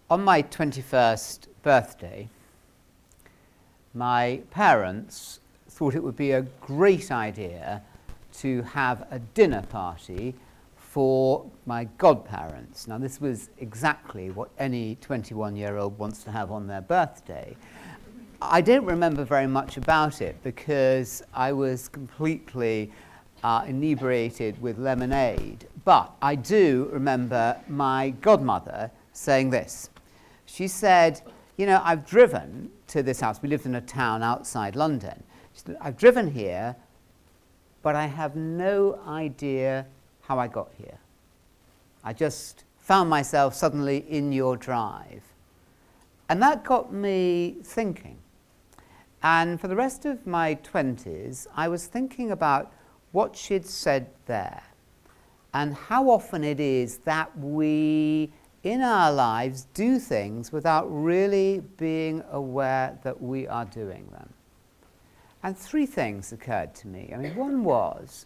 On my 21st birthday, my parents thought it would be a great idea to have a dinner party for my godparents. Now, this was exactly what any 21-year-old wants to have on their birthday. I don't remember very much about it because I was completely inebriated with lemonade, but I do remember my godmother saying this. She said, you know, I've driven to this house. We lived in a town outside London. She said, I've driven here, but I have no idea how I got here. I just found myself suddenly in your drive. And that got me thinking. And for the rest of my 20s, I was thinking about what she'd said there and how often it is that we, in our lives, do things without really being aware that we are doing them. And three things occurred to me. I mean, one was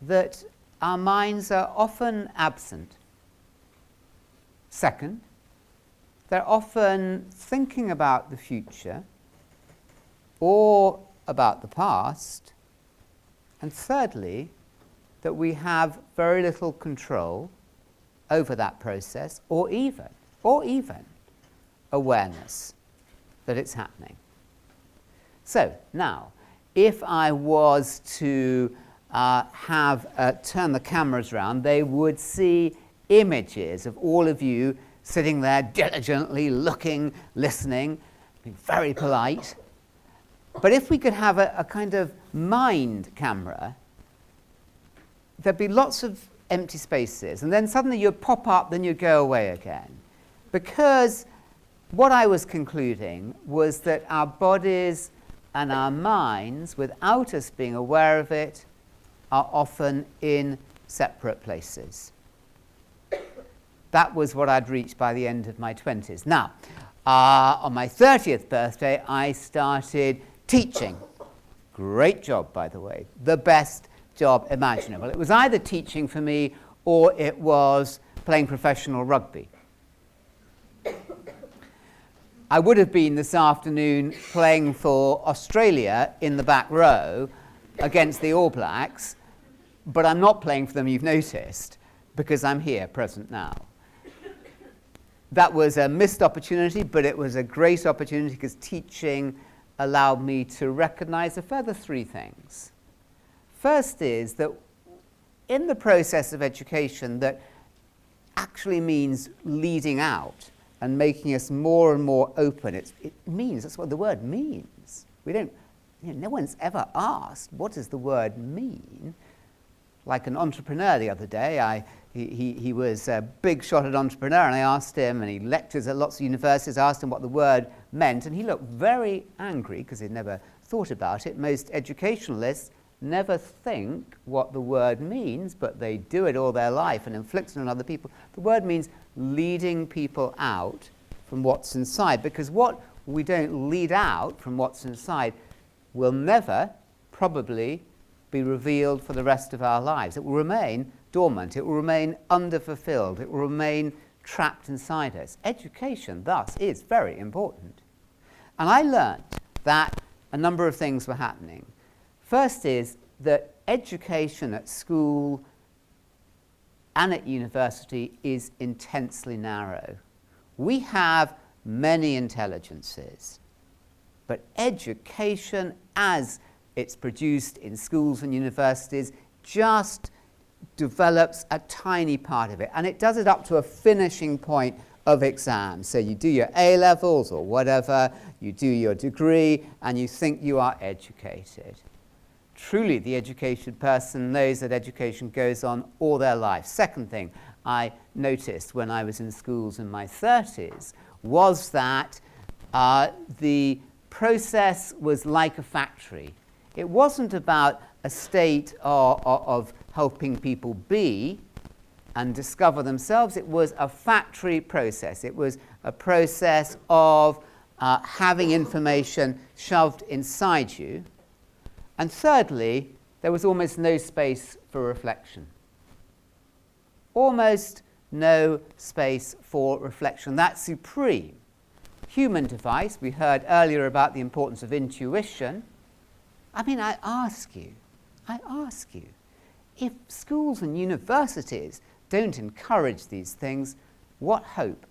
that our minds are often absent. Second, they're often thinking about the future or about the past. And thirdly, that we have very little control over that process or even awareness that it's happening. So now, if I was to turn the cameras around, they would see images of all of you sitting there diligently looking, listening, being very polite. But if we could have a kind of mind camera, there'd be lots of empty spaces, and then suddenly you'd pop up, then you'd go away again. Because what I was concluding was that our bodies and our minds, without us being aware of it, are often in separate places. That was what I'd reached by the end of my 20s. Now, on my 30th birthday, I started teaching. Great job, by the way. The best job imaginable. It was either teaching for me or it was playing professional rugby. I would have been this afternoon playing for Australia in the back row against the All Blacks, but I'm not playing for them, you've noticed, because I'm here, present now. That was a missed opportunity, but it was a great opportunity because teaching allowed me to recognize a further three things. First is that in the process of education that actually means leading out and making us more and more open. It means, that's what the word means. We don't, no one's ever asked, what does the word mean? Like an entrepreneur the other day, he was a big shot at entrepreneur, and I asked him, and he lectures at lots of universities, I asked him what the word meant, and he looked very angry because he'd never thought about it. Most educationalists never think what the word means, but they do it all their life and inflict it on other people. The word means leading people out from what's inside, because what we don't lead out from what's inside will never probably be revealed for the rest of our lives. It will remain dormant, it will remain underfulfilled, it will remain trapped inside us. Education, thus, is very important. And I learned that a number of things were happening. First is that education at school and at university is intensely narrow. We have many intelligences, but education as it's produced in schools and universities just develops a tiny part of it, and it does it up to a finishing point of exams. So you do your A-levels or whatever, you do your degree, and you think you are educated. Truly, the educated person knows that education goes on all their life. Second thing I noticed when I was in schools in my 30s was that the process was like a factory. It wasn't about a state of helping people be and discover themselves. It was a factory process. It was a process of having information shoved inside you. And thirdly, there was almost no space for reflection. Almost no space for reflection. That supreme human device, we heard earlier about the importance of intuition. I mean, I ask you, if schools and universities don't encourage these things, what hope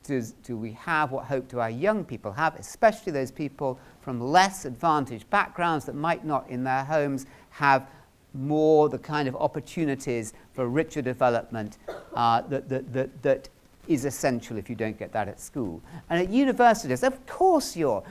do we have, what hope do our young people have, especially those people from less advantaged backgrounds that might not in their homes have more the kind of opportunities for richer development that is essential if you don't get that at school. And at universities, of course your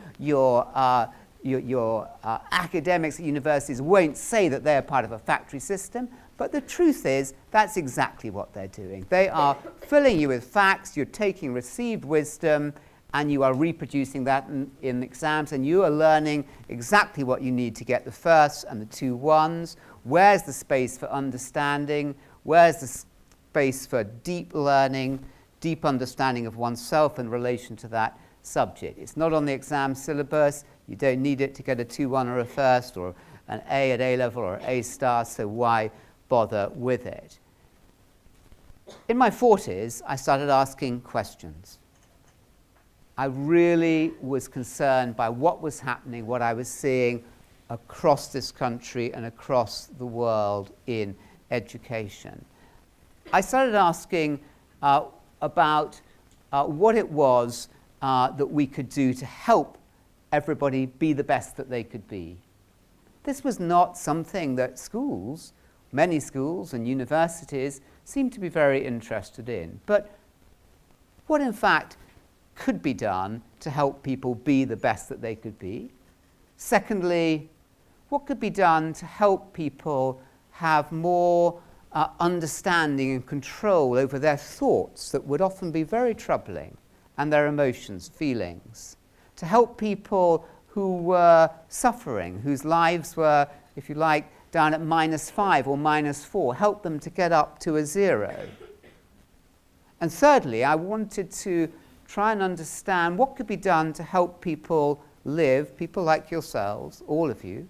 academics at universities won't say that they're part of a factory system, but the truth is that's exactly what they're doing. They are filling you with facts, you're taking received wisdom, and you are reproducing that in exams, and you are learning exactly what you need to get the firsts and the 2 1s. Where's the space for understanding? Where's the space for deep learning, deep understanding of oneself in relation to that subject? It's not on the exam syllabus. You don't need it to get a 2 1 or a first or an A at A-level or A star, so why bother with it? In my 40s, I started asking questions. I really was concerned by what was happening, what I was seeing across this country and across the world in education. I started asking about what it was that we could do to help everybody be the best that they could be. This was not something that schools, many schools and universities, seemed to be very interested in. But what in fact could be done to help people be the best that they could be? Secondly, what could be done to help people have more understanding and control over their thoughts that would often be very troubling, and their emotions, feelings? To help people who were suffering, whose lives were, if you like, down at -5 or -4, help them to get up to a 0. And thirdly, I wanted to try and understand what could be done to help people live, people like yourselves, all of you,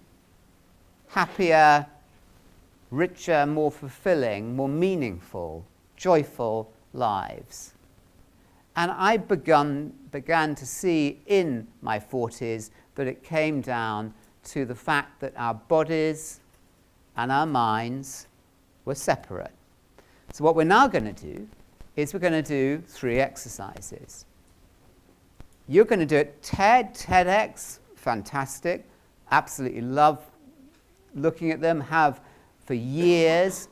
happier, richer, more fulfilling, more meaningful, joyful lives. And I began to see in my 40s that it came down to the fact that our bodies and our minds were separate. So what we're now going to do is we're going to do 3 exercises. You're going to do it TEDx, fantastic, absolutely love looking at them, have for years.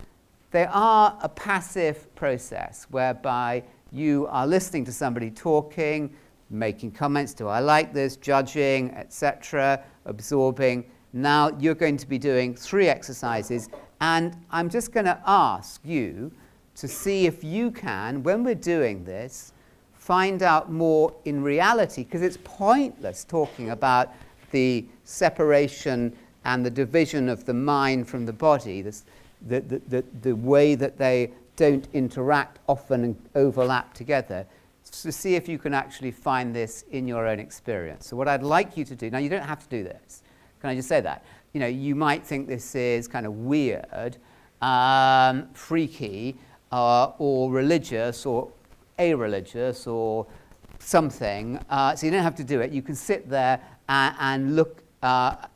They are a passive process whereby you are listening to somebody talking, making comments, do I like this, judging, etc., absorbing. Now you're going to be doing 3 exercises, and I'm just going to ask you to see if you can, when we're doing this, find out more in reality, because it's pointless talking about the separation and the division of the mind from the body, the way that they don't interact often and overlap together, to see if you can actually find this in your own experience. So what I'd like you to do, now you don't have to do this, can I just say that? You know, you might think this is kind of weird, freaky, or religious, or a-religious, or something, so you don't have to do it. You can sit there and look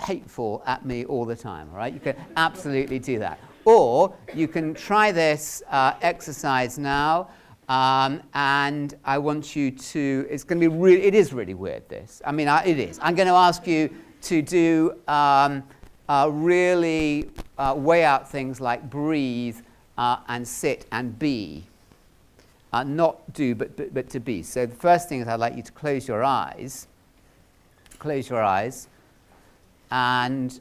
hateful at me all the time, all right? You can absolutely do that. Or you can try this exercise now, and I want you to, it's going to be really, it is really weird, this. I mean, it is. I'm going to ask you to do really weigh out things like breathe and sit and be. Not do, but to be. So the first thing is I'd like you to close your eyes. Close your eyes. And,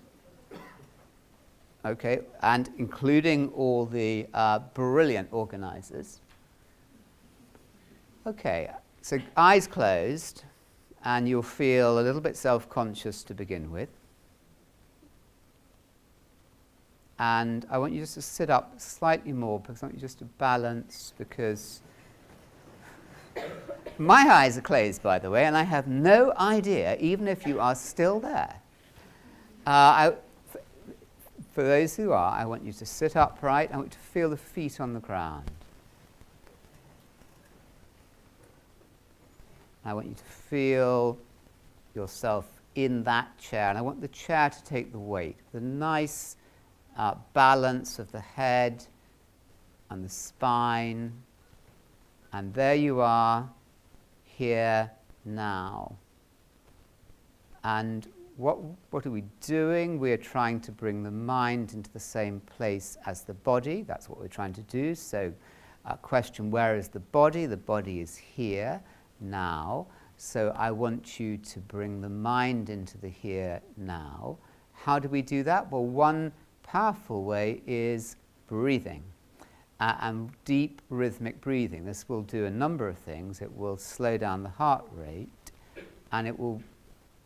okay, and including all the brilliant organizers. Okay, so eyes closed, and you'll feel a little bit self-conscious to begin with. And I want you just to sit up slightly more, because I want you just to balance, because my eyes are closed, by the way, and I have no idea, even if you are still there. For those who are, I want you to sit upright. I want you to feel the feet on the ground. I want you to feel yourself in that chair, and I want the chair to take the weight. The nice balance of the head and the spine. And there you are, here, now. And what are we doing? We're trying to bring the mind into the same place as the body. That's what we're trying to do. So, question, where is the body? The body is here, now. So I want you to bring the mind into the here, now. How do we do that? Well, one powerful way is breathing. And deep rhythmic breathing. This will do a number of things. It will slow down the heart rate, and it will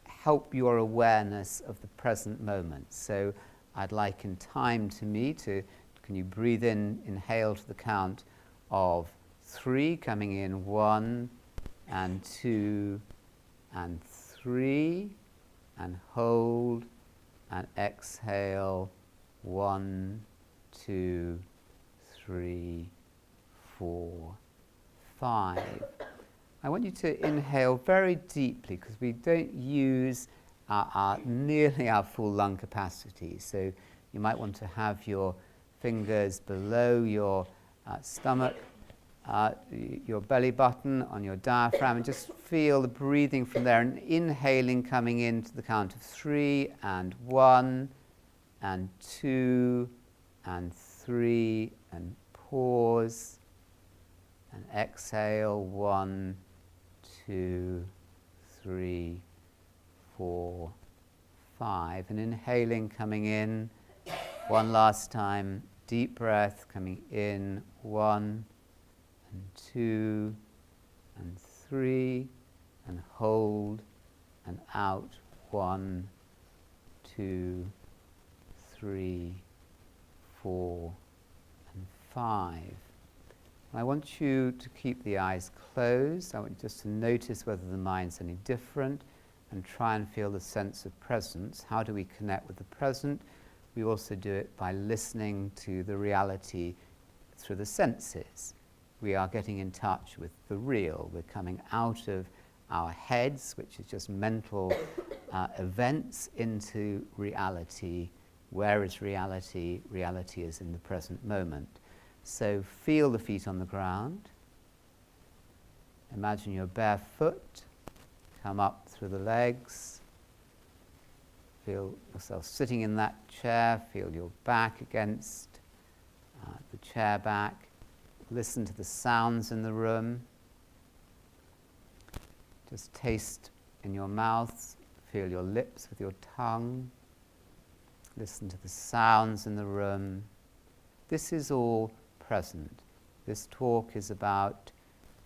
help your awareness of the present moment. So I'd like in time to me to, can you breathe in, inhale to the count of 3, coming in 1 and 2 and 3, and hold and exhale 1, 2, 3, 4, 5. I want you to inhale very deeply, because we don't use nearly our full lung capacity. So you might want to have your fingers below your stomach, your belly button, on your diaphragm, and just feel the breathing from there, and inhaling coming into the count of 3 and 1 and 2 and 3, and pause and exhale 1, 2, 3, 4, 5, and inhaling coming in one last time, deep breath coming in 1 and 2 and 3, and hold and out 1, 2, 3, 4, and 5. And I want you to keep the eyes closed. I want you just to notice whether the mind's any different, and try and feel the sense of presence. How do we connect with the present? We also do it by listening to the reality through the senses. We are getting in touch with the real. We're coming out of our heads, which is just mental events, into reality. Where is reality? Reality is in the present moment. So feel the feet on the ground. Imagine your bare foot. Come up through the legs. Feel yourself sitting in that chair. Feel your back against the chair back. Listen to the sounds in the room. Just taste in your mouth. Feel your lips with your tongue. Listen to the sounds in the room. This is all present. This talk is about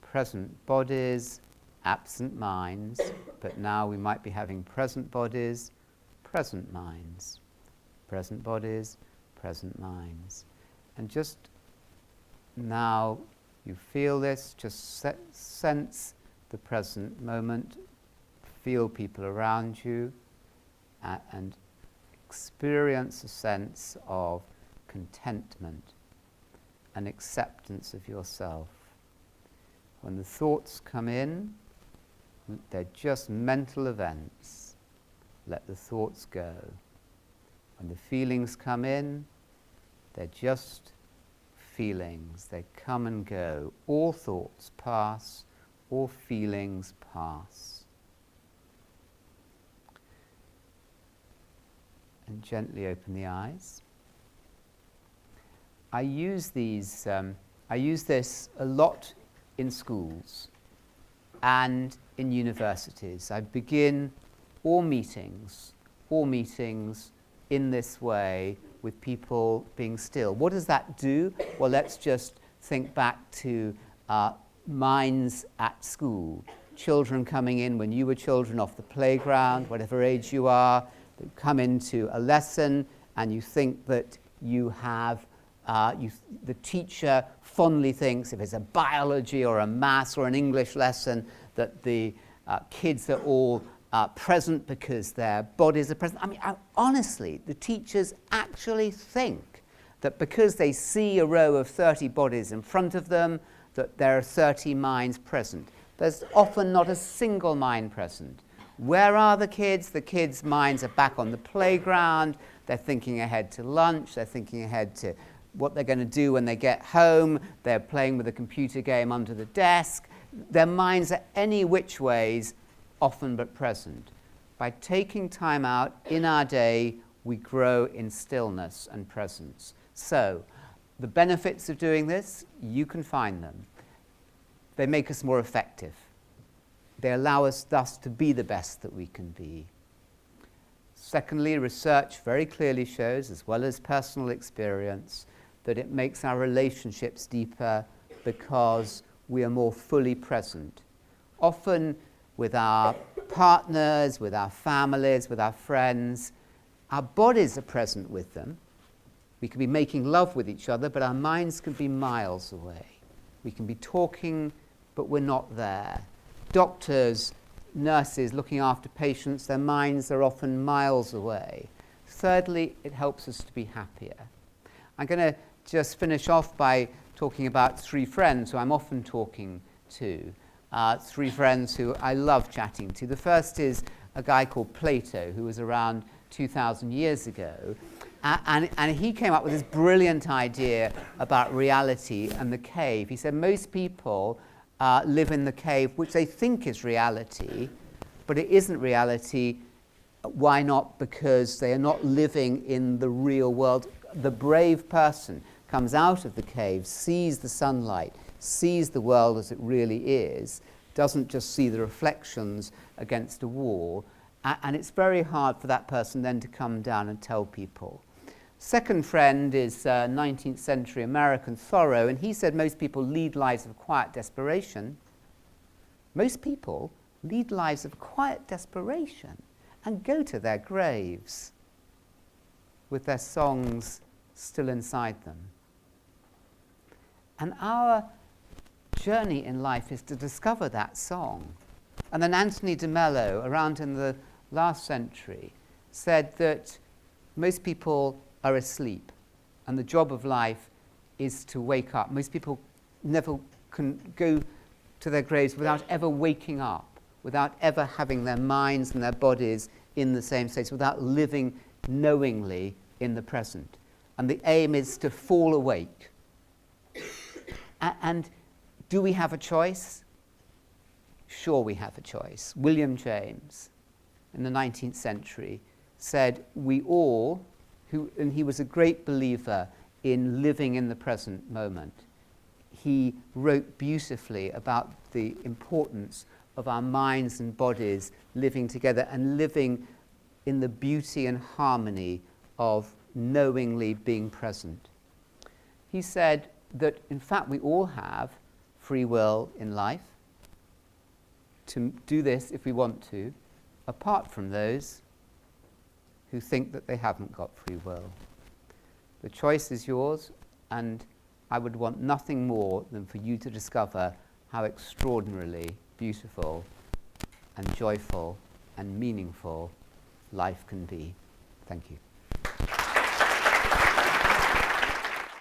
present bodies, absent minds, but now we might be having present bodies, present minds. Present bodies, present minds. And just now you feel this, just sense the present moment, feel people around you, and experience a sense of contentment and acceptance of yourself. When the thoughts come in, they're just mental events. Let the thoughts go. When the feelings come in, they're just feelings. They come and go. All thoughts pass, all feelings pass. And gently open the eyes. I use this a lot in schools and in universities. I begin all meetings in this way, with people being still. What does that do? Well, let's just think back to minds at school. Children coming in when you were children off the playground, whatever age you are, they come into a lesson, and you think that you have, the teacher fondly thinks, if it's a biology or a maths or an English lesson, that the kids are all present because their bodies are present. I mean, honestly, the teachers actually think that because they see a row of 30 bodies in front of them, that there are 30 minds present. There's often not a single mind present. Where are the kids? The kids' minds are back on the playground. They're thinking ahead to lunch. They're thinking ahead to what they're going to do when they get home. They're playing with a computer game under the desk. Their minds are any which ways, often but present. By taking time out in our day, we grow in stillness and presence. So, the benefits of doing this, you can find them. They make us more effective. They allow us thus to be the best that we can be. Secondly, research very clearly shows, as well as personal experience, that it makes our relationships deeper because we are more fully present. Often with our partners, with our families, with our friends, our bodies are present with them. We can be making love with each other, but our minds can be miles away. We can be talking, but we're not there. Doctors, nurses looking after patients, their minds are often miles away. Thirdly, it helps us to be happier. I'm going to just finish off by talking about three friends who I'm often talking to, three friends who I love chatting to. The first is a guy called Plato, who was around 2,000 years ago, and he came up with this brilliant idea about reality and the cave. He said most people live in the cave, which they think is reality, but it isn't reality. Why not? Because they are not living in the real world. The brave person comes out of the cave, sees the sunlight, sees the world as it really is, doesn't just see the reflections against a wall, and it's very hard for that person then to come down and tell people. Second friend is 19th century American Thoreau, and he said most people lead lives of quiet desperation. Most people lead lives of quiet desperation and go to their graves with their songs still inside them. And our journey in life is to discover that song. And then Anthony de Mello, around in the last century, said that most people are asleep, and the job of life is to wake up. Most people never can go to their graves without ever waking up, without ever having their minds and their bodies in the same state, without living knowingly in the present. And the aim is to fall awake. And do we have a choice? Sure, we have a choice. William James, in the 19th century, said we all, and he was a great believer in living in the present moment. He wrote beautifully about the importance of our minds and bodies living together and living in the beauty and harmony of knowingly being present. He said that, in fact, we all have free will in life to do this if we want to, apart from those who think that they haven't got free will. The choice is yours, and I would want nothing more than for you to discover how extraordinarily beautiful and joyful and meaningful life can be. Thank you.